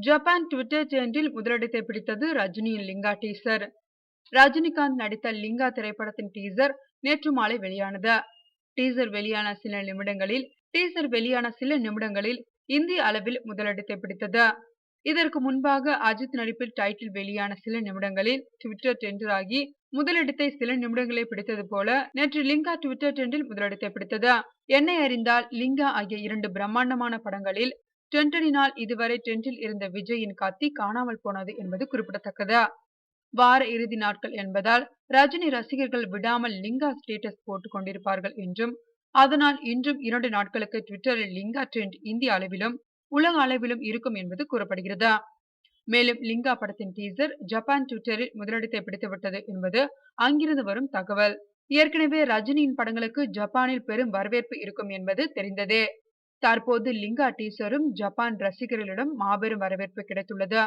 Japan Twitter ட்ரெண்டில் முதலிடத்தை பிடித்தது ரஜினியின் லிங்கா டீசர். ரஜினிகாந்த் நடித்த லிங்கா திரைப்படத்தின் டீசர் நேற்று மாலை வெளியானது. டீசர் வெளியான சில நிமிடங்களில் இந்திய அளவில் முதலிடத்தை பிடித்தது. இதற்கு முன்பாக அஜித் நடிப்பில் டைட்டில் வெளியான சில நிமிடங்களில் ட்விட்டர் ட்ரெண்டர் ஆகி முதலிடத்தை சில நிமிடங்களே பிடித்தது போல நேற்று லிங்கா ட்விட்டர் ட்ரெண்டில் முதலிடத்தை பிடித்தது. என்னை அறிந்தால், லிங்கா ஆகிய 2 பிரம்மாண்டமான படங்களில் ட்ரெண்டரினால் இதுவரை ட்ரெண்டில் இருந்த விஜயின் கத்தி காணாமல் போனது என்பது குறிப்பிடத்தக்கது. வார இறுதி நாட்கள் என்பதால் ரஜினி ரசிகர்கள் விடாமல் லிங்கா ஸ்டேட்டஸ் போட்டுக் கொண்டிருப்பார்கள் என்றும், அதனால் இன்றும் 2 நாட்களுக்கு ட்விட்டரில் லிங்கா ட்ரெண்ட் இந்திய அளவிலும் உலக அளவிலும் இருக்கும் என்பது கூறப்படுகிறது. மேலும் லிங்கா படத்தின் டீசர் ஜப்பான் ட்விட்டரில் முதலிடத்தை பிடித்துவிட்டது என்பது அங்கிருந்து வரும் தகவல். ஏற்கனவே ரஜினியின் படங்களுக்கு ஜப்பானில் பெரும் வரவேற்பு இருக்கும் என்பது தெரிந்ததே. தற்போது லிங்கா டீசரும் ஜப்பான் ரசிகர்களிடம் மாபெரும் வரவேற்பு கிடைத்துள்ளது.